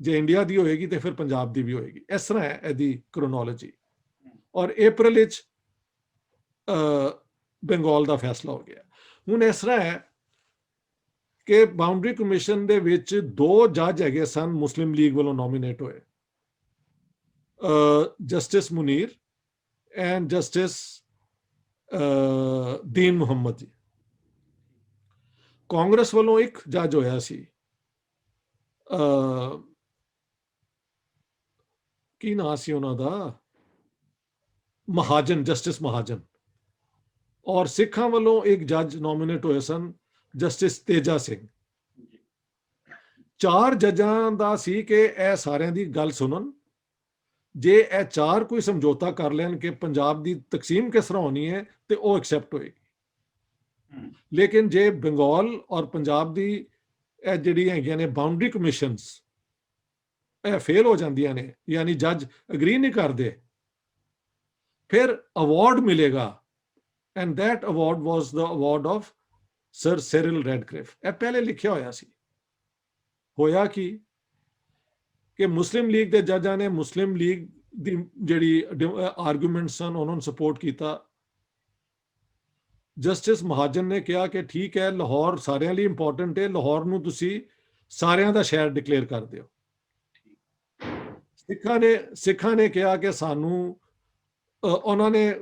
ਜੇ ਇੰਡੀਆ ਦੀ ਹੋਏਗੀ ਤੇ ਫਿਰ ਪੰਜਾਬ ਦੀ ਵੀ ਹੋਏਗੀ। ਇਸ ਤਰ੍ਹਾਂ ਹੈ ਇਹਦੀ ਕ੍ਰੋਨੋਲੋਜੀ। ਔਰ ਅਪ੍ਰੈਲ ਵਿੱਚ ਬੰਗਾਲ ਦਾ ਫੈਸਲਾ ਹੋ ਗਿਆ। ਹੁਣ ਇਸ ਤਰ੍ਹਾਂ ਹੈ ਕਿ ਬਾਉਂਡਰੀ ਕਮਿਸ਼ਨ ਦੇ ਵਿੱਚ 2 ਜੱਜ ਹੈਗੇ ਸਨ ਮੁਸਲਿਮ ਲੀਗ ਵੱਲੋਂ ਨੋਮੀਨੇਟ ਹੋਏ, ਜਸਟਿਸ ਮੁਨੀਰ ਐਂਡ ਜਸਟਿਸ ਦੀਨ ਮੁਹੰਮਦ ਜੀ। ਕਾਂਗਰਸ ਵੱਲੋਂ ਇੱਕ ਜੱਜ ਹੋਇਆ ਸੀ, ਕੀ ਨਾਂ ਸੀ ਉਹਨਾਂ ਦਾ, ਮਹਾਜਨ, ਜਸਟਿਸ ਮਹਾਜਨ। ਔਰ ਸਿੱਖਾਂ ਵੱਲੋਂ ਇੱਕ ਜੱਜ ਨੋਮੀਨੇਟ ਹੋਏ ਸਨ, ਜਸਟਿਸ ਤੇਜਾ ਸਿੰਘ। 4 ਜੱਜਾਂ ਦਾ ਸੀ ਕਿ ਇਹ ਸਾਰਿਆਂ ਦੀ ਗੱਲ ਸੁਣਨ। ਜੇ ਇਹ 4 ਕੋਈ ਸਮਝੌਤਾ ਕਰ ਲੈਣ ਕਿ ਪੰਜਾਬ ਦੀ ਤਕਸੀਮ ਕਿਸ ਤਰ੍ਹਾਂ ਹੋਣੀ ਹੈ ਤੇ ਉਹ ਐਕਸੈਪਟ ਹੋਏਗੀ। ਲੇਕਿਨ ਜੇ ਬੰਗਾਲ ਔਰ ਪੰਜਾਬ ਦੀ ਇਹ ਜਿਹੜੀਆਂ ਹੈਗੀਆਂ ਨੇ ਬਾਉਂਡਰੀ ਕਮਿਸ਼ਨਸ ਇਹ ਫੇਲ ਹੋ ਜਾਂਦੀਆਂ ਨੇ, ਯਾਨੀ ਜੱਜ ਅਗਰੀ ਨਹੀਂ ਕਰਦੇ, ਫਿਰ ਅਵਾਰਡ ਮਿਲੇਗਾ। And that award was the award of sir Cyril Radcliffe. ਇਹ ਪਹਿਲੇ ਲਿਖਿਆ ਹੋਇਆ ਸੀ। ਹੋਇਆ ਕਿ ਮੁਸਲਿਮ ਲੀਗ ਦੇ ਜੱਜਾਂ ਨੇ ਮੁਸਲਿਮ ਲੀਗ ਦੀ ਜਿਹੜੀ ਆਰਗੂਮੈਂਟ ਸਨ ਉਹਨਾਂ ਨੂੰ ਸਪੋਰਟ ਕੀਤਾ। ਜਸਟਿਸ ਮਹਾਜਨ ਨੇ ਕਿਹਾ ਕਿ ਠੀਕ ਹੈ, ਲਾਹੌਰ ਸਾਰਿਆਂ ਲਈ ਇੰਪੋਰਟੈਂਟ ਹੈ, ਲਾਹੌਰ ਨੂੰ ਤੁਸੀਂ ਸਾਰਿਆਂ ਦਾ ਸ਼ਹਿਰ ਡਿਕਲੇਅਰ ਕਰ ਦਿਓ। ਸਿੱਖਾਂ ਨੇ ਕਿਹਾ ਕਿ ਸਾਨੂੰ, ਉਹਨਾਂ ਨੇ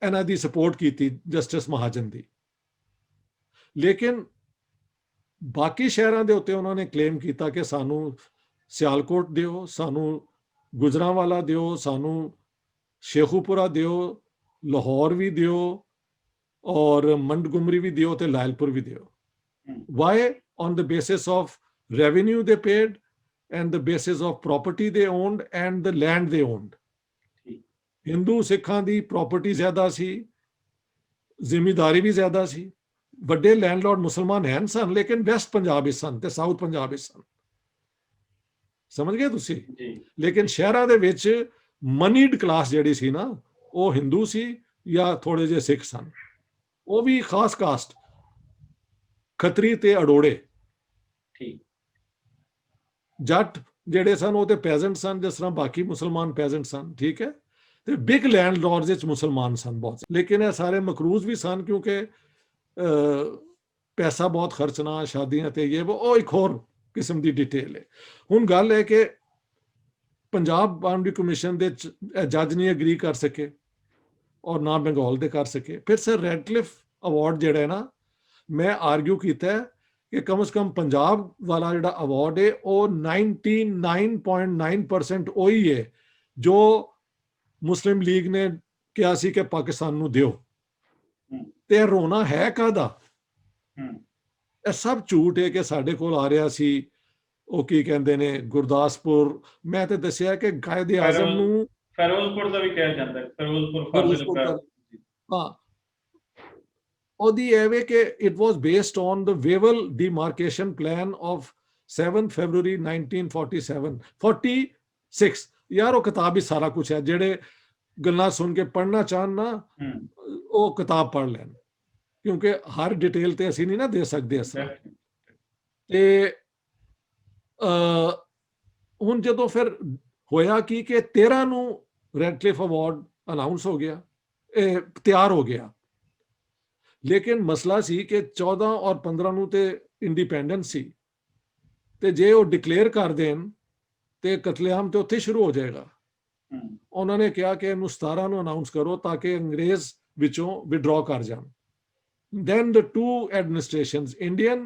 ਇਹਨਾਂ ਦੀ ਸਪੋਰਟ ਕੀਤੀ ਜਸਟਿਸ ਮਹਾਜਨ ਦੀ। ਲੇਕਿਨ ਬਾਕੀ ਸ਼ਹਿਰਾਂ ਦੇ ਉੱਤੇ ਉਹਨਾਂ ਨੇ ਕਲੇਮ ਕੀਤਾ ਕਿ ਸਾਨੂੰ ਸਿਆਲਕੋਟ ਦਿਓ, ਸਾਨੂੰ ਗੁਜਰਾਂਵਾਲਾ ਦਿਓ, ਸਾਨੂੰ ਸ਼ੇਖੂਪੁਰਾ ਦਿਓ, ਲਾਹੌਰ ਵੀ ਦਿਓ, ਔਰ ਮੰਡਗੁਮਰੀ ਵੀ ਦਿਓ ਤੇ ਲਾਇਲਪੁਰ ਵੀ ਦਿਓ। Why? On the basis of revenue they paid and the basis of property they owned and the land they owned. Hindu ਸਿੱਖਾਂ ਦੀ ਪ੍ਰੋਪਰਟੀ ਜ਼ਿਆਦਾ ਸੀ, ਜ਼ਿਮੀਦਾਰੀ ਵੀ ਜ਼ਿਆਦਾ ਸੀ। ਵੱਡੇ ਲੈਂਡਲॉर्ड ਮੁਸਲਮਾਨ ਹਨ ਸਨ, ਲੇਕਿਨ ਵੈਸਟ ਪੰਜਾਬ ਵਿੱਚ ਸਨ ਤੇ ਸਾਊਥ ਪੰਜਾਬ ਵਿੱਚ ਸਨ। ਸਮਝ ਗਏ ਤੁਸੀਂ? ਲੇਕਿਨ ਸ਼ਹਿਰਾਂ ਦੇ ਵਿੱਚ ਮਨੀਡ ਕਲਾਸ ਜਿਹੜੀ ਸੀ ਨਾ, ਉਹ ਹਿੰਦੂ ਸੀ ਜਾਂ ਥੋੜੇ ਜਿਹੇ ਸਿੱਖ ਸਨ। ਉਹ ਵੀ ਖਾਸ ਕਾਸਟ, ਖੱਤਰੀ ਤੇ ਅਡੋੜੇ। ਜੱਟ ਜਿਹੜੇ ਸਨ ਉਹ ਤੇ ਪੈਜ਼ੈਂਟ ਸਨ, ਜਿਸ ਤਰ੍ਹਾਂ ਬਾਕੀ ਮੁਸਲਮਾਨ ਪੈਜ਼ੈਂਟ ਸਨ। ਠੀਕ ਹੈ। ਤੇ ਬਿਗ ਲੈਂਡਲॉर्ड्स ਵਿੱਚ ਮੁਸਲਮਾਨ ਸਨ ਬਹੁਤ, ਲੇਕਿਨ ਇਹ ਸਾਰੇ ਮਕਰੂਜ਼ ਵੀ ਸਨ ਕਿਉਂਕਿ ਪੈਸਾ ਬਹੁਤ ਖਰਚਣਾ, ਸ਼ਾਦੀਆਂ ਤੇ ਇਹ ਉਹ ਇੱਕ ਹੋਰ ਕਿਸਮ ਦੀ ਡਿਟੇਲ ਹੈ। ਹੁਣ ਗੱਲ ਹੈ ਕਿ ਪੰਜਾਬ ਬਾਉਂਡਰੀ ਕਮਿਸ਼ਨ ਦੇ ਜੱਜ ਨਹੀਂ ਅਗਰੀ ਕਰ ਸਕੇ ਔਰ ਨਾ ਬੰਗਾਲ ਦੇ ਕਰ ਸਕੇ। ਫਿਰ ਸਰ ਰੈਡਕਲਿਫ ਅਵਾਰਡ ਜਿਹੜਾ ਹੈ ਨਾ, ਮੈਂ ਆਰਗੂ ਕੀਤਾ ਕਿ ਕਮ ਸੇ ਕਮ ਪੰਜਾਬ ਵਾਲਾ ਜਿਹੜਾ ਅਵਾਰਡ ਹੈ ਉਹ 99.9% ਉਹੀ ਹੈ ਜੋ ਮੁਸਲਿਮ ਲੀਗ ਨੇ ਕਿਹਾ ਸੀ ਕਿ ਪਾਕਿਸਤਾਨ ਨੂੰ ਦਿਓ। ਤੇ ਰੋਣਾ ਹੈ ਕਾਹਦਾ? ਇਹ ਸਭ ਝੂਠ ਹੈ ਕਿ ਸਾਡੇ ਕੋਲ ਆ ਰਿਹਾ ਸੀ, ਉਹ ਕੀ ਕਹਿੰਦੇ ਨੇ, ਗੁਰਦਾਸਪੁਰ। ਮੈਂ ਤੇ ਦੱਸਿਆ ਕਿ ਕਾਇਦੇ ਆਜ਼ਮ ਨੂੰ ਫਿਰੋਜ਼ਪੁਰ ਦਾ ਵੀ ਕਿਹਾ ਜਾਂਦਾ ਹੈ, ਫਿਰੋਜ਼ਪੁਰ ਹਾਂ। ਉਹਦੀ ਇਹ ਵੇ ਕਿ it was based on the Wavell demarcation plan of 7 February 1947 46। ਯਾਰ ਉਹ ਕਿਤਾਬ ਹੀ ਸਾਰਾ ਕੁਝ ਹੈ। ਜਿਹੜੇ ਗੱਲਾਂ ਸੁਣ ਕੇ ਪੜ੍ਹਨਾ ਚਾਹਣ ਨਾ, ਉਹ ਕਿਤਾਬ ਪੜ੍ਹ ਲੈਣ, ਕਿਉਂਕਿ ਹਰ ਡਿਟੇਲ ਤੇ ਅਸੀਂ ਨਹੀਂ ਨਾ ਦੇ ਸਕਦੇ ਇਸ ਤਰ੍ਹਾਂ। ਤੇ ਹੁਣ ਜਦੋਂ ਫਿਰ ਹੋਇਆ ਕਿ 13 ਨੂੰ ਰੈਡਕਲਿਫ ਅਵਾਰਡ ਅਨਾਉਂਸ ਹੋ ਗਿਆ, ਤਿਆਰ ਹੋ ਗਿਆ। ਲੇਕਿਨ ਮਸਲਾ ਸੀ ਕਿ 14 ਔਰ 15 ਨੂੰ ਤੇ ਇੰਡੀਪੈਂਡੈਂਸ ਸੀ, ਤੇ ਜੇ ਉਹ ਡਿਕਲੇਅਰ ਕਰ ਦੇਣ ਤੇ ਕਤਲੇਆਮ ਤੇ ਉੱਥੇ ਸ਼ੁਰੂ ਹੋ ਜਾਏਗਾ। ਉਹਨਾਂ ਨੇ ਕਿਹਾ ਕਿ ਇਹਨੂੰ 17 ਨੂੰ ਅਨਾਉਂਸ ਕਰੋ ਤਾਂ ਕਿ ਅੰਗਰੇਜ਼ ਵਿੱਚੋਂ ਵਿਡਰਾਅ ਕਰ ਜਾਣ। then the two administrations, Indian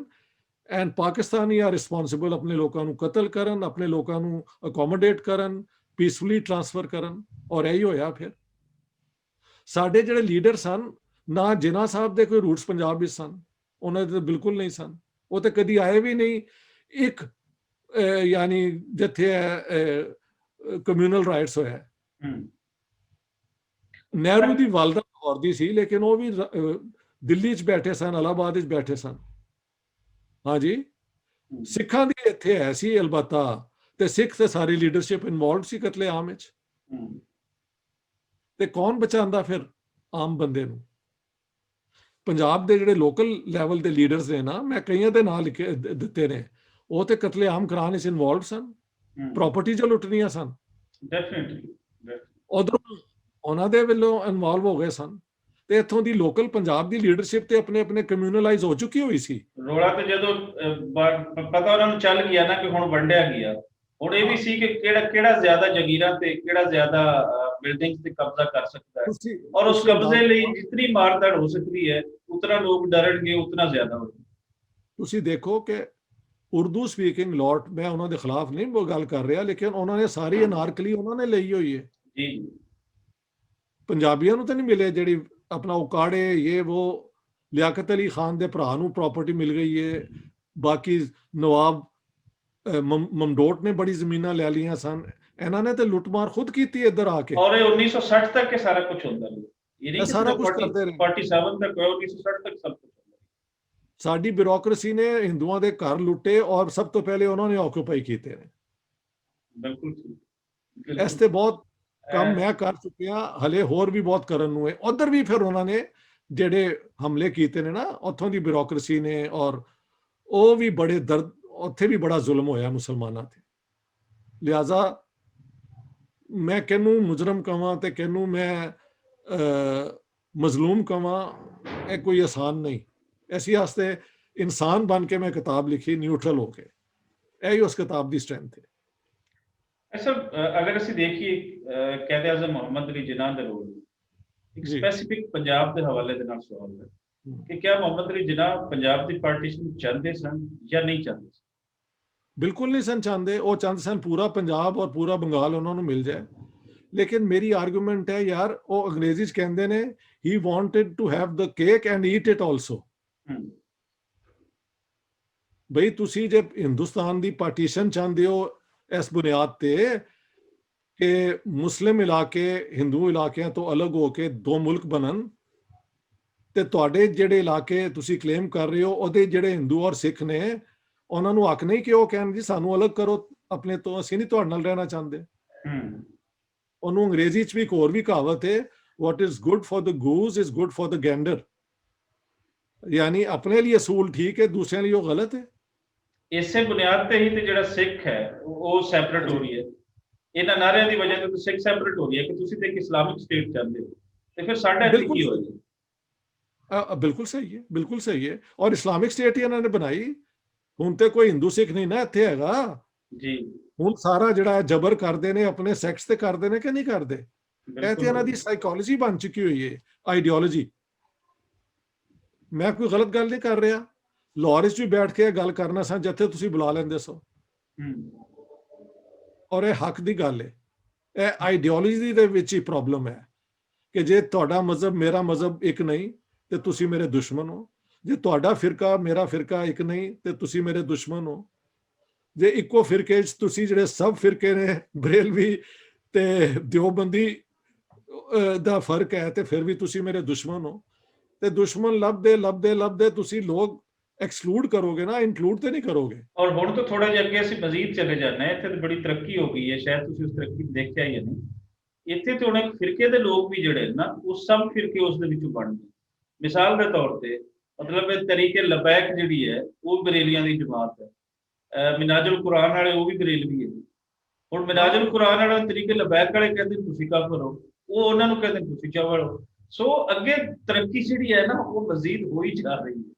and Pakistani, are responsible ਆਪਣੇ ਲੋਕਾਂ ਨੂੰ ਕਤਲ ਕਰਨ, ਆਪਣੇ ਲੋਕਾਂ ਨੂੰ ਅਕੋਮੋਡੇਟ ਕਰਨ, ਪੀਸਫੁਲੀ ਟ੍ਰਾਂਸਫਰ ਕਰਨ। ਔਰ ਇਹੀ ਹੋਇਆ। ਫਿਰ ਸਾਡੇ ਜਿਹੜੇ ਲੀਡਰ ਸਨ, ਨਾ ਜਿਨਾ ਸਾਹਿਬ ਦੇ ਕੋਈ ਰੂਟਸ ਪੰਜਾਬ ਵਿੱਚ ਸਨ, ਉਹਨਾਂ ਦੇ ਤਾਂ ਬਿਲਕੁਲ ਨਹੀਂ ਸਨ। ਉਹ ਤਾਂ ਕਦੀ ਆਏ ਵੀ ਨਹੀਂ। ਇੱਕ ਯਾਨੀ ਜਿੱਥੇ ਕਮਿਊਨਲ ਰਾਈਟਸ ਹੋਇਆ, ਨਹਿਰੂ ਦੀ ਵਾਲਦਾ ਲਾਹੌਰ ਦੀ ਸੀ, ਲੇਕਿਨ ਉਹ ਵੀ ਦਿੱਲੀ 'ਚ ਬੈਠੇ ਸਨ, ਇਲਾਹਾਬਾਦ 'ਚ ਬੈਠੇ ਸਨ। ਹਾਂਜੀ, ਸਿੱਖਾਂ ਦੀ ਇੱਥੇ ਹੈ ਸੀ ਅਲਬત્ਤਾ, ਤੇ ਸਿੱਖ ਤੇ ਸਾਰੀ ਲੀਡਰਸ਼ਿਪ ਇਨਵੋਲਵਡ ਸੀ ਕਤਲੇਆਮ ਵਿੱਚ। ਤੇ ਕੌਣ ਬਚਾਉਂਦਾ ਫਿਰ ਆਮ ਬੰਦੇ ਨੂੰ? ਪੰਜਾਬ ਦੇ ਜਿਹੜੇ ਲੋਕਲ ਲੈਵਲ ਦੇ ਲੀਡਰਸ ਨੇ ਨਾ, ਮੈਂ ਕਈਆਂ ਦੇ ਨਾਂ ਲਿਖੇ ਦਿੱਤੇ ਨੇ, ਉਹ ਤੇ ਕਤਲੇਆਮ ਕਰਾਉਣ ਵਿੱਚ ਇਨਵੋਲਵਡ ਸਨ। ਪ੍ਰਾਪਰਟੀ ਜੋ ਲੁੱਟਣੀਆਂ ਸਨ, ਡੈਫੀਨਿਟਲੀ ਉਧਰੋਂ ਉਹਨਾਂ ਦੇ ਵੱਲੋਂ ਇਨਵੋਲਵ ਹੋ ਗਏ ਸਨ, ਤੇ ਇੱਥੋਂ ਦੀ ਲੋਕਲ ਪੰਜਾਬ ਦੀ ਲੀਡਰਸ਼ਿਪ ਤੇ ਆਪਣੇ ਆਪਣੇ ਕਮਿਊਨਲਾਈਜ਼ ਹੋ ਚੁੱਕੀ ਹੋਈ ਸੀ। ਰੋਲਾ ਤੇ ਜਦੋਂ ਪਤਾ ਉਹਨਾਂ ਨੂੰ ਚੱਲ ਗਿਆ ਨਾ ਕਿ ਹੁਣ ਵੰਡਿਆ ਗਿਆ, ਹੁਣ ਇਹ ਵੀ ਸੀ ਕਿ ਕਿਹੜਾ ਜ਼ਿਆਦਾ ਜ਼ਗੀਰਾਂ ਤੇ ਕਿਹੜਾ ਜ਼ਿਆਦਾ ਬਿਲਡਿੰਗਸ ਤੇ ਕਬਜ਼ਾ ਕਰ ਸਕਦਾ ਹੈ, ਔਰ ਉਸ ਕਬਜ਼ੇ ਲਈ ਜਿਤਨੀ ਮਾਰਦਾੜ ਹੋ ਸਕਦੀ ਹੈ ਉਤਨਾ ਲੋਕ ਡਰਨਗੇ, ਉਤਨਾ ਜ਼ਿਆਦਾ ਹੋਵੇਗਾ। ਤੁਸੀਂ ਦੇਖੋ ਕਿ ਉਰਦੂ ਸਪੀਕਿੰਗ ਲੋਟ, ਮੈਂ ਉਹਨਾਂ ਦੇ ਖਿਲਾਫ ਨਹੀਂ ਉਹ ਗੱਲ ਕਰ ਰਿਹਾ, ਲੇਕਿਨ ਉਹਨਾਂ ਨੇ ਸਾਰੀ ਅਨਾਰਕਲੀ ਉਹਨਾਂ ਨੇ ਲਈ ਹੋਈ ਹੈ। ਜੀ ਪੰਜਾਬੀਆਂ ਨੂੰ ਤਾਂ ਨਹੀਂ ਮਿਲੇ, ਜਿਹੜੀ ਆਪਣਾ ਉਕਾੜੇ ਇਹ ਉਹ ਲਿਆਕਤ ਅਲੀ ਖਾਨ ਦੇ ਭਰਾ ਨੂੰ ਪ੍ਰਾਪਰਟੀ ਮਿਲ ਗਈ ਹੈ, ਬਾਕੀ ਨਵਾਬ ਮਮਡੋਟ ਨੇ ਬੜੀ ਜ਼ਮੀਨਾਂ ਲੈ ਲਈਆਂ ਸਨ, ਇਹਨਾਂ ਨੇ ਤੇ ਲੁੱਟਮਾਰ ਖੁਦ ਕੀਤੀ ਇੱਧਰ ਆ ਕੇ। ਔਰ ਇਹ 1960 ਤੱਕ ਇਹ ਸਾਰਾ ਕੁਝ ਹੁੰਦਾ ਰਿਹਾ, ਇਹ ਨਹੀਂ ਸਾਰਾ ਕੁਝ ਕਰਦੇ ਰਹੇ, 47 ਤੱਕ 1960 ਤੱਕ ਸਭ ਕੁਝ। ਸਾਡੀ ਬਿਊਰੋਕ੍ਰੇਸੀ ਨੇ ਹਿੰਦੂਆਂ ਦੇ ਘਰ ਲੁੱਟੇ ਔਰ ਸਭ ਤੋਂ ਪਹਿਲੇ ਉਹਨਾਂ ਨੇ ਆਕੂਪਾਈ ਕੀਤੇ ਨੇ। ਬਿਲਕੁਲ ਇਸ ਤੇ ਬਹੁਤ ਕੰਮ ਮੈਂ ਕਰ ਚੁੱਕਿਆ, ਹਲੇ ਹੋਰ ਵੀ ਬਹੁਤ ਕਰਨ ਨੂੰ ਹੈ। ਉਧਰ ਵੀ ਫਿਰ ਉਹਨਾਂ ਨੇ ਜਿਹੜੇ ਹਮਲੇ ਕੀਤੇ ਨੇ ਨਾ ਉੱਥੋਂ ਦੀ ਬਿਊਰੋਕ੍ਰੇਸੀ ਨੇ, ਔਰ ਉਹ ਵੀ ਬੜੇ ਦਰਦ, ਉੱਥੇ ਵੀ ਬੜਾ ਜ਼ੁਲਮ ਹੋਇਆ ਮੁਸਲਮਾਨਾਂ ਤੇ। ਲਿਹਾਜ਼ਾ ਮੈਂ ਕਿਹਨੂੰ ਮੁਜਰਮ ਕਵਾਂ ਤੇ ਕਿਹਨੂੰ ਮੈਂ ਮਜ਼ਲੂਮ ਕਵਾਂ, ਇਹ ਕੋਈ ਆਸਾਨ ਨਹੀਂ। ਇਸੇ ਵਾਸਤੇ ਇਨਸਾਨ ਬਣ ਕੇ ਮੈਂ ਕਿਤਾਬ ਲਿਖੀ, ਨਿਊਟਰਲ ਹੋ ਕੇ। ਇਹੀ ਉਸ ਕਿਤਾਬ ਦੀ ਸਟਰੈਂਥ ਹੈ। ਸਰ ਅਗਰ ਅਸੀਂ ਦੇਖੀਏ ਕਾਇਦ ਆਜ਼ਮ ਮੁਹੰਮਦ ਅਲੀ ਜਿਨਾਹ ਦੇ ਰੋਲ, ਇੱਕ ਸਪੈਸੀਫਿਕ ਪੰਜਾਬ ਦੇ ਹਵਾਲੇ ਦੇ ਨਾਲ ਸਵਾਲ ਹੈ ਕਿ ਕਿਆ ਮੁਹੰਮਦ ਅਲੀ ਜਿਨਾਹ ਪੰਜਾਬ ਦੀ ਪਾਰਟੀਸ਼ਨ ਚਾਹੁੰਦੇ ਸਨ ਜਾਂ ਨਹੀਂ ਚਾਹੁੰਦੇ ਸਨ? ਬਿਲਕੁਲ ਨਹੀਂ ਸਨ ਚਾਹੁੰਦੇ। ਉਹ ਚਾਹੁੰਦੇ ਸਨ ਪੂਰਾ ਪੰਜਾਬ ਔਰ ਪੂਰਾ ਬੰਗਾਲ ਉਹਨਾਂ ਨੂੰ ਮਿਲ ਜਾਏ। ਲੇਕਿਨ ਮੇਰੀ ਆਰਗੂਮੈਂਟ ਹੈ ਯਾਰ, ਉਹ ਅੰਗਰੇਜ਼ੀ 'ਚ ਕਹਿੰਦੇ ਨੇ he wanted to have the cake and eat it also. ਬਈ ਤੁਸੀਂ ਜੇ ਹਿੰਦੁਸਤਾਨ ਦੀ ਪਾਰਟੀਸ਼ਨ ਚਾਹੁੰਦੇ ਹੋ ਇਸ ਬੁਨਿਆਦ ਤੇ ਕਿ ਮੁਸਲਿਮ ਇਲਾਕੇ ਹਿੰਦੂ ਇਲਾਕਿਆਂ ਤੋਂ ਅਲੱਗ ਹੋ ਕੇ ਦੋ ਮੁਲਕ ਬਣਨ, ਤੇ ਤੁਹਾਡੇ ਜਿਹੜੇ ਇਲਾਕੇ ਤੁਸੀਂ ਕਲੇਮ ਕਰ ਰਹੇ ਹੋ ਉਹਦੇ ਜਿਹੜੇ ਹਿੰਦੂ ਔਰ ਸਿੱਖ ਨੇ, ਉਹਨਾਂ ਨੂੰ ਹੱਕ ਨਹੀਂ ਕਿ ਉਹ ਕਹਿਣ ਜੀ ਸਾਨੂੰ ਅਲੱਗ ਕਰੋ ਆਪਣੇ ਤੋਂ, ਅਸੀਂ ਨਹੀਂ ਤੁਹਾਡੇ ਨਾਲ ਰਹਿਣਾ ਚਾਹੁੰਦੇ। ਉਹਨੂੰ ਅੰਗਰੇਜ਼ੀ 'ਚ ਵੀ ਇੱਕ ਹੋਰ ਵੀ ਕਹਾਵਤ ਹੈ, what is good for the goose is good for the gander। ਯਾਨੀ ਆਪਣੇ ਲਈ ਅਸੂਲ ਠੀਕ ਹੈ, ਦੂਸਰਿਆਂ ਲਈ ਉਹ ਗਲਤ ਹੈ। ਇਸੇ ਬੁਨਿਆਦ ਤੇ ਹੀ ਤੇ ਜਿਹੜਾ ਸਿੱਖ ਹੈ ਉਹ ਸੈਪਰੇਟ ਹੋ ਰਹੀ ਹੈ। ਇਹਨਾਂ ਨਾਰਿਆਂ ਦੀ ਵਜ੍ਹਾ ਤੋਂ ਸਿੱਖ ਸੈਪਰੇਟ ਹੋ ਰਹੀ ਹੈ ਕਿ ਤੁਸੀਂ ਤੇ ਇੱਕ ਇਸਲਾਮਿਕ ਸਟੇਟ ਚਾਹੁੰਦੇ ਹੋ, ਤੇ ਫਿਰ ਸਾਡਾ ਇੱਥੇ ਕੀ ਹੋਏਗਾ? ਬਿਲਕੁਲ ਸਹੀ ਹੈ, ਬਿਲਕੁਲ ਸਹੀ ਹੈ। ਔਰ ਇਸਲਾਮਿਕ ਸਟੇਟ ਹੀ ਇਹਨਾਂ ਨੇ ਬਣਾਈ। ਹੁਣ ਤੇ ਕੋਈ ਹਿੰਦੂ ਸਿੱਖ ਨਹੀਂ ਨਾ ਇੱਥੇ ਹੈਗਾ ਜੀ। ਹੁਣ ਸਾਰਾ ਜਿਹੜਾ ਜਬਰ ਕਰਦੇ ਨੇ ਆਪਣੇ ਸੈਕਸ ਤੇ ਕਰਦੇ ਨੇ ਕਿ ਨਹੀਂ ਕਰਦੇ? ਇਹ ਤੇ ਇਹਨਾਂ ਦੀ ਸਾਈਕੋਲੋਜੀ ਬਣ ਚੁੱਕੀ ਹੋਈ ਹੈ, ਆਈਡੀਓਲੋਜੀ। ਮੈਂ ਕੋਈ ਗਲਤ ਗੱਲ ਨਹੀਂ ਕਰ ਰਿਹਾ। ਲਾਹੌਰ 'ਚ ਵੀ ਬੈਠ ਕੇ ਗੱਲ ਕਰਨਾ ਸਾਂ ਜਿੱਥੇ ਤੁਸੀਂ ਬੁਲਾ ਲੈਂਦੇ ਸੋ, ਔਰ ਇਹ ਹੱਕ ਦੀ ਗੱਲ ਹੈ। ਇਹ ਆਈਡੀਓਲੋਜੀ ਦੇ ਵਿੱਚ ਹੀ ਪ੍ਰੋਬਲਮ ਹੈ ਕਿ ਜੇ ਤੁਹਾਡਾ ਮਜ਼ਹਬ ਮੇਰਾ ਮਜ਼ਹਬ ਇੱਕ ਨਹੀਂ ਤੇ ਤੁਸੀਂ ਮੇਰੇ ਦੁਸ਼ਮਣ ਹੋ, ਜੇ ਤੁਹਾਡਾ ਫਿਰਕਾ ਮੇਰਾ ਫਿਰਕਾ ਇੱਕ ਨਹੀਂ ਤੇ ਤੁਸੀਂ ਮੇਰੇ ਦੁਸ਼ਮਣ ਹੋ, ਜੇ ਇੱਕੋ ਫਿਰਕੇ 'ਚ ਤੁਸੀਂ ਜਿਹੜੇ ਸਭ ਫਿਰਕੇ ਨੇ ਬਰੇਲਵੀ ਤੇ ਦਿਓਬੰਦੀ ਦਾ ਫਰਕ ਹੈ ਤੇ ਫਿਰ ਵੀ ਤੁਸੀਂ ਮੇਰੇ ਦੁਸ਼ਮਣ ਹੋ। ਤੇ ਦੁਸ਼ਮਣ ਲੱਭਦੇ ਲੱਭਦੇ ਲੱਭਦੇ ਤੁਸੀਂ ਲੋਕ ਐਕਸਕਲੂਡ ਕਰੋਗੇ ਨਾ, ਇਨਕਲੂਡ ਤੇ ਨਹੀਂ ਕਰੋਗੇ। ਔਰ ਹੁਣ ਤਾਂ ਥੋੜਾ ਜਿਹਾ ਅੱਗੇ ਅਸੀਂ ਮਜ਼ੀਦ ਚਲੇ ਜਾਂਦੇ ਹਾਂ। ਇੱਥੇ ਤਾਂ ਬੜੀ ਤਰੱਕੀ ਹੋ ਗਈ ਹੈ, ਸ਼ਾਇਦ ਤੁਸੀਂ ਉਸ ਤਰੱਕੀ ਦੇਖਿਆ ਹੀ ਨਹੀਂ। ਇੱਥੇ ਤੇ ਹੁਣ ਇੱਕ ਫਿਰਕੇ ਦੇ ਲੋਕ ਵੀ ਜਿਹੜੇ ਨਾ ਉਹ ਸਭ ਫਿਰਕੇ ਉਸ ਦੇ ਵਿੱਚੋਂ ਬਣ ਗਏ। ਮਿਸਾਲ ਦੇ ਤੌਰ ਤੇ ਮਤਲਬ ਇਹ ਤਰੀਕੇ ਲਬੈਕ ਜਿਹੜੀ ਹੈ ਉਹ ਬਰੇਲੀਆਂ ਦੀ ਜਮਾਤ ਹੈ। ਮਿਨਾਜੁਲ ਕੁਰਾਨ ਵਾਲੇ ਉਹ ਵੀ ਬਰੇਲਵੀ ਹੈ। ਹੁਣ ਮਿਨਾਜੁਲ ਕੁਰਾਨ ਵਾਲੇ ਤਰੀਕੇ ਲਬੈਕ ਵਾਲੇ ਕਹਿੰਦੇ ਤੁਸੀਂ ਕਾਫਰ ਹੋ, ਉਹ ਉਹਨਾਂ ਨੂੰ ਕਹਿੰਦੇ ਤੁਸੀਂ ਚਾਵਲ ਹੋ। ਸੋ ਅੱਗੇ ਤਰੱਕੀ ਜਿਹੜੀ ਹੈ ਨਾ ਉਹ ਮਜ਼ੀਦ ਹੋ ਹੀ ਜਾ ਰਹੀ ਹੈ।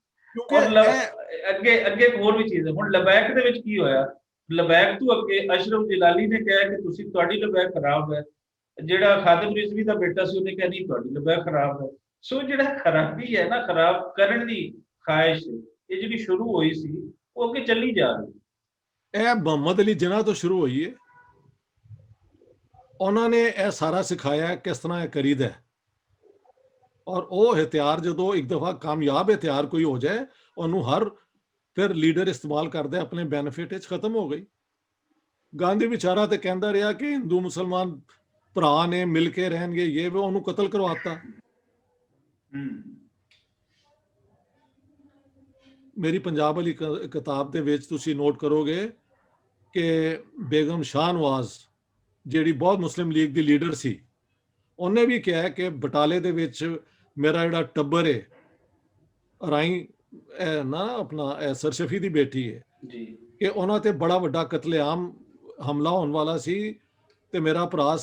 ਅੱਗੇ ਹੋਰ ਵੀ ਚੀਜ਼ ਹੈ। ਹੁਣ ਲਬੈਕ ਦੇ ਵਿੱਚ ਕੀ ਹੋਇਆ, ਲਬੈਕ ਤੋਂ ਅੱਗੇ ਅਸ਼ਰਫ ਜਲਾਲੀ ਨੇ ਕਿਹਾ ਕਿ ਤੁਸੀਂ ਤੁਹਾਡੀ ਲਬੈਕ ਖਰਾਬ ਹੈ। ਜਿਹੜਾ ਖਾਦਮ ਰਿਜ਼ਵੀ ਦਾ ਬੇਟਾ ਸੀ ਉਹਨੇ ਕਿਹਾ ਨਹੀਂ ਤੁਹਾਡੀ ਲਬੈਕ ਖਰਾਬ ਹੈ। ਸੋ ਜਿਹੜਾ ਖਰਾਬੀ ਹੈ ਨਾ, ਖਰਾਬ ਕਰਨ ਦੀ ਖਾਹਿਸ਼ ਇਹ ਜਿਹੜੀ ਸ਼ੁਰੂ ਹੋਈ ਸੀ ਉਹ ਅੱਗੇ ਚੱਲੀ ਜਾ ਰਹੀ। ਇਹ ਮੁਹੰਮਦ ਅਲੀ ਜਿਨਾਹ ਤੋਂ ਸ਼ੁਰੂ ਹੋਈ ਹੈ। ਉਹਨਾਂ ਨੇ ਇਹ ਸਾਰਾ ਸਿਖਾਇਆ ਕਿਸ ਤਰ੍ਹਾਂ ਇਹ ਕਰੀਦਾ। ਔਰ ਉਹ ਹਥਿਆਰ ਜਦੋਂ ਇੱਕ ਦਫਾ ਕਾਮਯਾਬ ਹਥਿਆਰ ਕੋਈ ਹੋ ਜਾਏ, ਉਹਨੂੰ ਹਰ ਫਿਰ ਲੀਡਰ ਇਸਤੇਮਾਲ ਕਰਦੇ ਆਪਣੇ ਬੈਨੀਫਿਟ ਵਿੱਚ। ਖਤਮ ਹੋ ਗਈ। ਗਾਂਧੀ ਵਿਚਾਰਾ ਤੇ ਕਹਿੰਦਾ ਰਿਹਾ ਕਿ ਹਿੰਦੂ ਮੁਸਲਮਾਨ ਭਰਾ ਨੇ ਮਿਲ ਕੇ ਰਹਿਣਗੇ, ਇਹ ਉਹ, ਉਹਨੂੰ ਕਤਲ ਕਰਵਾਤਾ। ਮੇਰੀ ਪੰਜਾਬ ਵਾਲੀ ਕਿਤਾਬ ਦੇ ਵਿੱਚ ਤੁਸੀਂ ਨੋਟ ਕਰੋਗੇ ਕਿ ਬੇਗਮ ਸ਼ਾਹਨਵਾਜ਼ ਜਿਹੜੀ ਬਹੁਤ ਮੁਸਲਿਮ ਲੀਗ ਦੀ ਲੀਡਰ ਸੀ, ਉਹਨੇ ਵੀ ਕਿਹਾ ਕਿ ਬਟਾਲੇ ਦੇ ਵਿੱਚ ਮੇਰਾ ਜਿਹੜਾ ਟੱਬਰ ਹੈ, ਰਾਈ ਨਾ ਆਪਣਾ ਸਰਸ਼ਫੀ ਦੀ ਬੇਟੀ ਹੈ, ਕਿ ਉਹਨਾਂ ਤੇ ਬੜਾ ਵੱਡਾ ਕਤਲੇਆਮ ਹਮਲਾ ਹੋਣ ਵਾਲਾ ਸੀ ਤੇ ਮੇਰਾ ਭਰਾ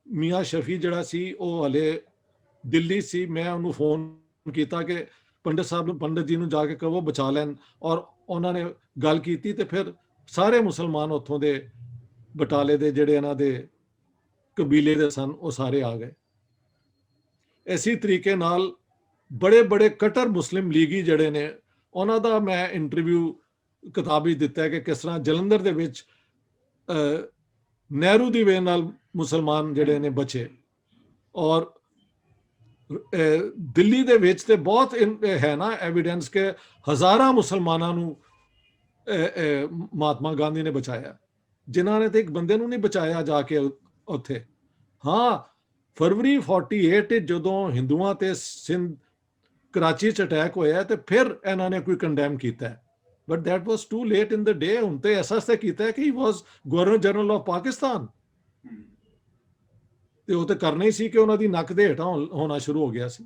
ਮੀਆਂ ਸ਼ਫੀ ਜਿਹੜਾ ਸੀ ਉਹ ਹਲੇ ਦਿੱਲੀ ਸੀ। ਮੈਂ ਉਹਨੂੰ ਫੋਨ ਕੀਤਾ ਕਿ ਪੰਡਿਤ ਜੀ ਨੂੰ ਜਾ ਕੇ ਕਹੋ ਬਚਾ ਲੈਣ, ਔਰ ਉਹਨਾਂ ਨੇ ਗੱਲ ਕੀਤੀ ਤੇ ਫਿਰ ਸਾਰੇ ਮੁਸਲਮਾਨ ਉੱਥੋਂ ਦੇ ਬਟਾਲੇ ਦੇ ਜਿਹੜੇ ਇਹਨਾਂ ਦੇ ਕਬੀਲੇ ਦੇ ਸਨ ਉਹ ਸਾਰੇ ਆ ਗਏ। ਇਸੇ ਤਰੀਕੇ ਨਾਲ ਬੜੇ ਬੜੇ ਕਟਰ ਮੁਸਲਿਮ ਲੀਗੀ ਜਿਹੜੇ ਨੇ ਉਹਨਾਂ ਦਾ ਮੈਂ ਇੰਟਰਵਿਊ ਕਿਤਾਬ ਵਿੱਚ ਦਿੱਤਾ ਹੈ ਕਿ ਕਿਸ ਤਰ੍ਹਾਂ ਜਲੰਧਰ ਦੇ ਵਿੱਚ ਨਹਿਰੂ ਦੀ ਵੇਹ ਨਾਲ ਮੁਸਲਮਾਨ ਜਿਹੜੇ ਨੇ ਬਚੇ, ਔਰ ਦਿੱਲੀ ਦੇ ਵਿੱਚ ਤੇ ਬਹੁਤ ਹੈ ਨਾ ਐਵੀਡੈਂਸ ਕਿ ਹਜ਼ਾਰਾਂ ਮੁਸਲਮਾਨਾਂ ਨੂੰ ਮਹਾਤਮਾ ਗਾਂਧੀ ਨੇ ਬਚਾਇਆ, ਜਿਨ੍ਹਾਂ ਨੇ ਤੇ ਇੱਕ ਬੰਦੇ ਨੂੰ ਨਹੀਂ ਬਚਾਇਆ ਜਾ ਕੇ ਉੱਥੇ। ਹਾਂ, ਫਰਵਰੀ 48 ਜਦੋਂ ਹਿੰਦੂਆਂ ਤੇ ਸਿੰਧ ਕਰਾਚੀ 'ਚ ਅਟੈਕ ਹੋਇਆ ਤੇ ਫਿਰ ਇਹਨਾਂ ਨੇ ਕੋਈ ਕੰਡੈਮ ਕੀਤਾ, but that was too late in the day. ਹੁਣ ਤੇ ਐਸਾ ਤੇ ਕੀਤਾ ਕਿ he was governor general of Pakistan, ਤੇ ਉਹ ਤੇ ਕਰਨਾ ਹੀ ਸੀ ਕਿ ਉਹਨਾਂ ਦੀ ਨੱਕ ਦੇ ਹੇਠਾਂ ਹੋਣਾ ਸ਼ੁਰੂ ਹੋ ਗਿਆ ਸੀ।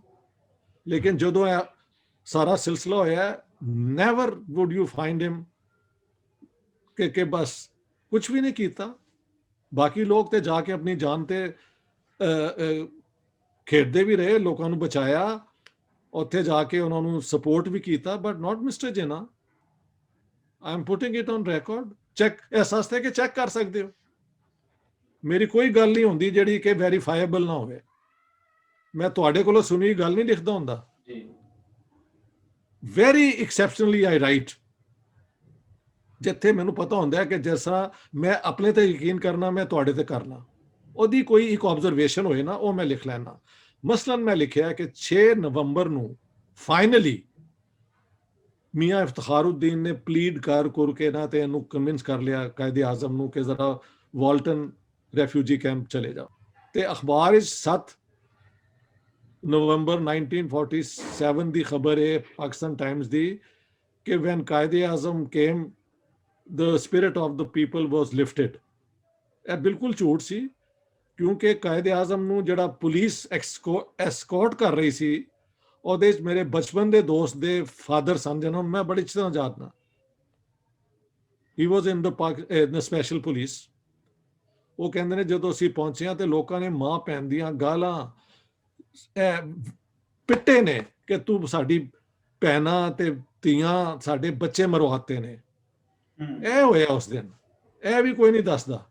ਲੇਕਿਨ ਜਦੋਂ ਇਹ ਸਾਰਾ ਸਿਲਸਿਲਾ ਹੋਇਆ, ਨੈਵਰ ਵੁੱਡ ਯੂ ਫਾਈਂਡ ਹਿਮ ਕਿ ਬਸ ਕੁਝ ਵੀ ਨਹੀਂ ਕੀਤਾ। ਬਾਕੀ ਲੋਕ ਤੇ ਜਾ ਕੇ ਆਪਣੀ ਜਾਨ ਤੇ ਖੇਡਦੇ ਵੀ ਰਹੇ, ਲੋਕਾਂ ਨੂੰ ਬਚਾਇਆ, ਉੱਥੇ ਜਾ ਕੇ ਉਹਨਾਂ ਨੂੰ ਸਪੋਰਟ ਵੀ ਕੀਤਾ, ਬਟ ਨਾਟ ਮਿਸਟਰ ਜਿਨਾ। I am putting it on record. Check ਇਸ ਵਾਸਤੇ ਕਿ ਚੈੱਕ ਕਰ ਸਕਦੇ ਹੋ। ਮੇਰੀ ਕੋਈ ਗੱਲ ਨਹੀਂ ਹੁੰਦੀ ਜਿਹੜੀ ਕਿ ਵੈਰੀਫਾਈਏਬਲ ਨਾ ਹੋਵੇ। ਮੈਂ ਤੁਹਾਡੇ ਕੋਲੋਂ ਸੁਣੀ ਗੱਲ ਨਹੀਂ ਲਿਖਦਾ ਹੁੰਦਾ। ਵੈਰੀ ਐਕਸੈਪਸ਼ਨਲੀ ਆਈ ਰਾਈਟ। ਜਿੱਥੇ ਮੈਨੂੰ ਪਤਾ ਹੁੰਦਾ ਹੈ ਕਿ ਜਿਸ ਤਰ੍ਹਾਂ ਮੈਂ ਆਪਣੇ ਤੇ ਯਕੀਨ ਕਰਨਾ, ਮੈਂ ਤੁਹਾਡੇ ਤੇ ਕਰਨਾ, ਉਹਦੀ ਕੋਈ ਇੱਕ ਆਬਜ਼ਰਵੇਸ਼ਨ ਹੋਏ ਨਾ, ਉਹ ਮੈਂ ਲਿਖ ਲੈਣਾ। ਮਸਲਨ ਮੈਂ ਲਿਖਿਆ ਕਿ 6 ਨਵੰਬਰ ਨੂੰ ਫਾਈਨਲੀ ਮੀਆਂ ਇਫਤਖਾਰੁদ্ਦੀਨ ਨੇ ਪਲੀਡ ਕਰ ਕੇ ਨਾ ਤੇ ਇਹਨੂੰ ਕਨਵਿੰਸ ਕਰ ਲਿਆ ਕਾਇਦੇ ਆਜ਼ਮ ਨੂੰ ਕਿ ਜ਼ਰਾ ਵਾਲਟਨ ਰੈਫਿਊਜੀ ਕੈਂਪ ਚਲੇ ਜਾਓ। ਤੇ ਅਖਬਾਰ ਵਿੱਚ 7 ਨਵੰਬਰ 1947 ਦੀ ਖਬਰ ਹੈ ਪਾਕਿਸਤਾਨ ਟਾਈਮਸ ਦੀ ਕਿ when Quaid-e Azam came the spirit of the people was lifted। ਇਹ ਬਿਲਕੁਲ ਝੂਠ ਸੀ, ਕਿਉਂਕਿ ਕਾਇਦੇ ਆਜ਼ਮ ਨੂੰ ਜਿਹੜਾ ਪੁਲਿਸ ਐਸਕੋਰਟ ਕਰ ਰਹੀ ਸੀ ਉਹਦੇ ਵਿੱਚ ਮੇਰੇ ਬਚਪਨ ਦੇ ਦੋਸਤ ਦੇ ਫਾਦਰ ਸਨ, ਜਿਹਨਾਂ ਨੂੰ ਮੈਂ ਬੜੀ ਅੱਛੀ ਤਰ੍ਹਾਂ ਜਾਣਦਾ। he was in the special police। ਉਹ ਕਹਿੰਦੇ ਨੇ ਜਦੋਂ ਅਸੀਂ ਪਹੁੰਚੇ ਤੇ ਲੋਕਾਂ ਨੇ ਮਾਂ ਭੈਣ ਦੀਆਂ ਗਾਲਾਂ ਪਿੱਟੇ ਨੇ ਕਿ ਤੂੰ ਸਾਡੀ ਭੈਣਾਂ ਤੇ ਧੀਆਂ ਸਾਡੇ ਬੱਚੇ ਮਰਵਾਤੇ ਨੇ। ਇਹ ਹੋਇਆ ਉਸ ਦਿਨ, ਇਹ ਵੀ ਕੋਈ ਨਹੀਂ ਦੱਸਦਾ।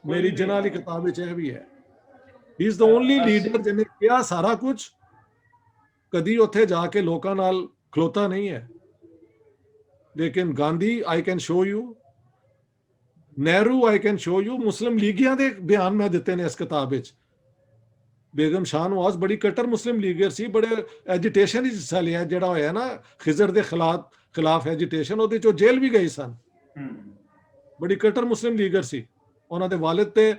ਮੇਰੀ ਜਿਨ੍ਹਾਂ ਵਾਲੀ ਕਿਤਾਬ ਵਿੱਚ ਇਹ ਵੀ ਹੈ। ਹੀ ਇਜ਼ ਦ ਓਨਲੀ ਲੀਡਰ ਜਿਹਨੇ ਕਿਹਾ ਸਾਰਾ ਕੁਝ, ਕਦੀ ਉੱਥੇ ਜਾ ਕੇ ਲੋਕਾਂ ਨਾਲ ਖਲੋਤਾ ਨਹੀਂ ਹੈ। ਲੇਕਿਨ Gandhi I can show you, Nehru I can show you, Muslim ਲੀਗੀਆਂ ਦੇ ਬਿਆਨ ਮੈਂ ਦਿੱਤੇ ਨੇ ਇਸ ਕਿਤਾਬ ਵਿੱਚ। ਬੇਗਮ ਸ਼ਾਹ ਨਵਾਜ਼ ਬੜੀ ਕਟਰ ਮੁਸਲਿਮ ਲੀਗਰ ਸੀ, ਬੜੇ ਐਜੀਟੇਸ਼ਨ ਵਿੱਚ ਹਿੱਸਾ ਲਿਆ ਜਿਹੜਾ ਹੋਇਆ ਨਾ ਖਿਜ਼ਰ ਦੇ ਖਿਲਾਫ ਐਜੀਟੇਸ਼ਨ, ਉਹਦੇ ਚੋਂ ਜੇਲ੍ਹ ਵੀ ਗਈ ਸਨ। ਬੜੀ ਕਟਰ ਮੁਸਲਿਮ ਲੀਗਰ ਸੀ। ਉਹਨਾਂ ਦੇ ਵਾਲਿਦ ਤੇ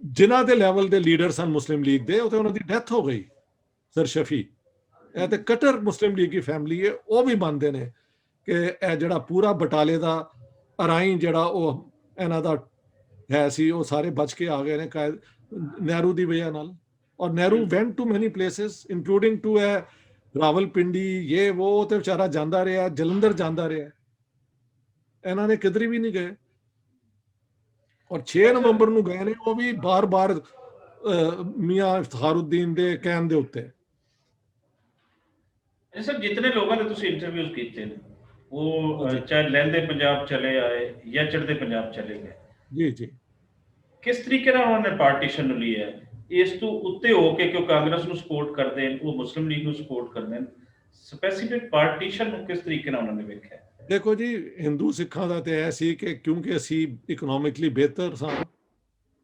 ਜਿਨ੍ਹਾਂ ਦੇ ਲੈਵਲ ਦੇ ਲੀਡਰ ਸਨ ਮੁਸਲਿਮ ਲੀਗ ਦੇ, ਉਹ ਤੇ ਉਹਨਾਂ ਦੀ ਡੈਥ ਹੋ ਗਈ, ਸਰ ਸ਼ਫੀ। ਇਹ ਤੇ ਕਟਰ ਮੁਸਲਿਮ ਲੀਗ ਦੀ ਫੈਮਿਲੀ ਹੈ। ਉਹ ਵੀ ਮੰਨਦੇ ਨੇ ਕਿ ਇਹ ਜਿਹੜਾ ਪੂਰਾ ਬਟਾਲੇ ਦਾ ਅਰਾਈ ਜਿਹੜਾ ਉਹ ਇਹਨਾਂ ਦਾ ਹੈ ਸੀ, ਉਹ ਸਾਰੇ ਬਚ ਕੇ ਆ ਗਏ ਨੇ ਨਹਿਰੂ ਦੀ ਵਜ੍ਹਾ ਨਾਲ। ਔਰ ਨਹਿਰੂ ਵੈਂਟ ਟੂ ਮੈਨੀ ਪਲੇਸਿਸ ਇਨਕਲੂਡਿੰਗ ਟੂ ਰਾਵਲਪਿੰਡੀ, ਇਹ ਉਹ ਤੇ ਵਿਚਾਰਾ ਜਾਂਦਾ ਰਿਹਾ, ਜਲੰਧਰ ਜਾਂਦਾ ਰਿਹਾ, ਇਹਨਾਂ ਨੇ ਕਿਧਰੇ ਵੀ ਨਹੀਂ ਗਏ। ਔਰ 6 ਨਵੰਬਰ ਨੂੰ ਗਏ ਨੇ, ਉਹ ਵੀ ਬਾਰ-ਬਾਰ ਮੀਆਂ ਇਫਤਖਾਰੁদ্ਦੀਨ ਦੇ ਕਹਿਣ ਦੇ ਉੱਤੇ। ਸਰ ਜਿਤਨੇ ਲੋਕਾਂ ਦੇ ਤੁਸੀਂ ਇੰਟਰਵਿਊਜ਼ ਕੀਤੇ ਨੇ, ਉਹ ਚਾਹੇ ਲਹਿੰਦੇ ਪੰਜਾਬ ਚਲੇ ਆਏ ਜਾਂ ਚੜ੍ਹਦੇ ਪੰਜਾਬ ਚਲੇ ਗਏ, ਜੀ ਜੀ, ਕਿਸ ਤਰੀਕੇ ਨਾਲ ਉਹਨਾਂ ਨੇ ਪਾਰਟੀਸ਼ਨ ਨੂੰ ਲਿਆ? ਇਸ ਤੋਂ ਉੱਤੇ ਹੋ ਕੇ ਕਿਉਂ ਕਾਂਗਰਸ ਨੂੰ ਸਪੋਰਟ ਕਰਦੇ ਨੇ, ਉਹ ਮੁਸਲਿਮ ਲੀਗ ਨੂੰ ਸਪੋਰਟ ਕਰਦੇ ਨੇ, ਸਪੈਸੀਫਿਕ ਪਾਰਟੀਸ਼ਨ ਨੂੰ ਕਿਸ ਤਰੀਕੇ ਨਾਲ ਉਹਨਾਂ ਨੇ ਵੇਖਿਆ? ਦੇਖੋ ਜੀ, ਹਿੰਦੂ ਸਿੱਖਾਂ ਦਾ ਤੇ ਇਹ ਸੀ ਕਿ ਕਿਉਂਕਿ ਅਸੀਂ ਇਕਨੋਮਿਕਲੀ ਬਿਹਤਰ ਸਾਂ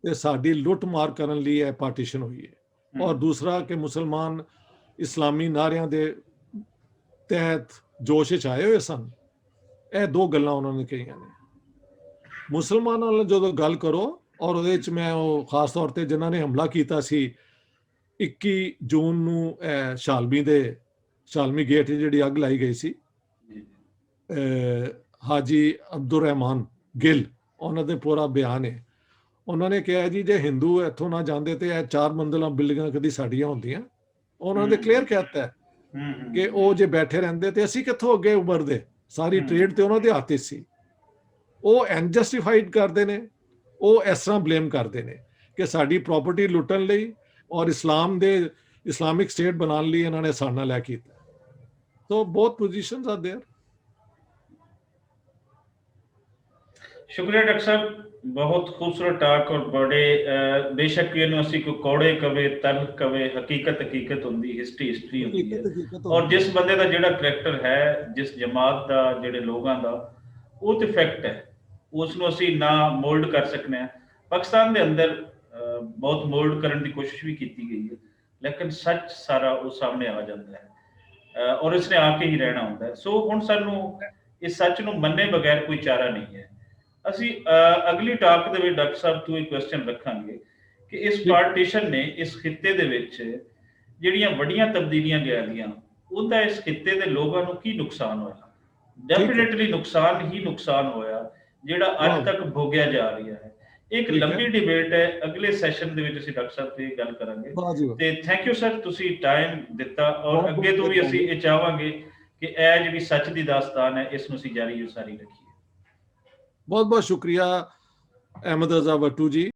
ਤੇ ਸਾਡੀ ਲੁੱਟ ਮਾਰ ਕਰਨ ਲਈ ਇਹ ਪਾਰਟੀਸ਼ਨ ਹੋਈ ਹੈ। ਔਰ ਦੂਸਰਾ ਕਿ ਮੁਸਲਮਾਨ ਇਸਲਾਮੀ ਨਾਰਿਆਂ ਦੇ ਤਹਿਤ ਜੋਸ਼ ਵਿੱਚ ਆਏ ਹੋਏ ਸਨ। ਇਹ ਦੋ ਗੱਲਾਂ ਉਹਨਾਂ ਨੇ ਕਹੀਆਂ ਨੇ। ਮੁਸਲਮਾਨਾਂ ਨਾਲ ਜਦੋਂ ਗੱਲ ਕਰੋ, ਔਰ ਉਹਦੇ ਵਿੱਚ ਮੈਂ ਉਹ ਖਾਸ ਤੌਰ ਤੇ ਜਿਨ੍ਹਾਂ ਨੇ ਹਮਲਾ ਕੀਤਾ ਸੀ 21 ਜੂਨ ਨੂੰ ਸ਼ਾਲਮੀ ਗੇਟ ਜਿਹੜੀ ਅੱਗ ਲਾਈ ਗਈ ਸੀ, ਹਾਜੀ ਅਬਦੁਰ ਰਹਿਮਾਨ ਗਿੱਲ, ਉਹਨਾਂ ਦੇ ਪੂਰਾ ਬਿਆਨ ਹੈ। ਉਹਨਾਂ ਨੇ ਕਿਹਾ ਜੀ ਜੇ ਹਿੰਦੂ ਇੱਥੋਂ ਨਾ ਜਾਂਦੇ ਤੇ ਇਹ 4 ਮੰਜ਼ਿਲਾਂ ਬਿਲਡਿੰਗਾਂ ਕਦੀ ਸਾਡੀਆਂ ਹੁੰਦੀਆਂ। ਉਹਨਾਂ ਨੇ ਕਲੀਅਰ ਕਹਿਤਾ ਕਿ ਉਹ ਜੇ ਬੈਠੇ ਰਹਿੰਦੇ ਤੇ ਅਸੀਂ ਕਿੱਥੋਂ ਅੱਗੇ ਉਭਰਦੇ, ਸਾਰੀ ਟ੍ਰੇਡ ਤੇ ਉਹਨਾਂ ਦੇ ਹੱਥ 'ਚ ਸੀ। ਉਹ ਅਨਜਸਟੀਫਾਈਡ ਕਰਦੇ ਨੇ, ਉਹ ਇਸ ਤਰ੍ਹਾਂ ਬਲੇਮ ਕਰਦੇ ਨੇ ਕਿ ਸਾਡੀ ਪ੍ਰਾਪਰਟੀ ਲੁੱਟਣ ਲਈ ਔਰ ਇਸਲਾਮਿਕ ਸਟੇਟ ਬਣਾਉਣ ਲਈ ਇਹਨਾਂ ਨੇ ਸਾਡੇ ਨਾਲ ਇਹ ਕੀਤਾ। ਸੋ ਬੋਥ ਪੋਜੀਸ਼ਨਸ ਆਰ देयर। शुक्रिया डॉक्टर साहब, बहुत खूबसूरत टाक और बड़े बेशक यूनिवर्सिटी को कौड़े कवे तल कवे हकीकत हकीकत होंगी, हिस्ट्री होंगी है। और जिस बंदे का जिहड़ा करैक्टर है, जिस जमात का जिहड़े लोगों का वो तो फैक्ट है, उसनूं असीं ना मोल्ड कर सकते हैं। पाकिस्तान के अंदर बहुत मोल्ड करने की कोशिश भी की गई है, लेकिन सच सारा वो सामने आ जाता है और इसने आके ही रहना होता है। सो हुण सानूं इस सच नूं मन्ने बगैर कोई चारा नहीं है। ਅਸੀਂ ਅਗਲੀ ਟਾਕ ਦੇ ਵਿੱਚ ਡਾਕਟਰ ਸਾਹਿਬ ਤੋਂ ਇੱਕ ਕੁਐਸਚਨ ਰੱਖਾਂਗੇ ਕਿ ਇਸ ਪਾਰਟੀਸ਼ਨ ਨੇ ਇਸ ਖਿੱਤੇ ਦੇ ਵਿੱਚ ਜਿਹੜੀਆਂ ਵੱਡੀਆਂ ਤਬਦੀਲੀਆਂ ਲਿਆਂਦੀਆਂ, ਉਹਦਾ ਇਸ ਖਿੱਤੇ ਦੇ ਲੋਕਾਂ ਨੂੰ ਕੀ ਨੁਕਸਾਨ ਹੋਇਆ? ਡੈਫੀਨਿਟਲੀ ਨੁਕਸਾਨ ਹੀ ਨੁਕਸਾਨ ਹੋਇਆ, ਜਿਹੜਾ ਅੱਜ ਤੱਕ ਭੋਗਿਆ ਜਾ ਰਿਹਾ ਹੈ। ਇੱਕ ਲੰਬੀ ਡਿਬੇਟ ਹੈ, ਅਗਲੇ ਸੈਸ਼ਨ ਦੇ ਵਿੱਚ ਅਸੀਂ ਡਾਕਟਰ ਸਾਹਿਬ ਤੇ ਗੱਲ ਕਰਾਂਗੇ। ਤੇ ਥੈਂਕ ਯੂ ਸਰ, ਤੁਸੀਂ ਟਾਈਮ ਦਿੱਤਾ ਔਰ ਅੱਗੇ ਤੋਂ ਵੀ ਅਸੀਂ ਇਹ ਚਾਹਾਂਗੇ ਕਿ ਇਹ ਜਿਹੜੀ ਸੱਚ ਦੀ ਦਾਸਤਾਨ ਹੈ, ਇਸ ਨੂੰ ਅਸੀਂ ਜਾਰੀ ਉਸਾਰੀ ਰੱਖੀਏ। बहुत बहुत शुक्रिया अहमद रजा भट्टू जी।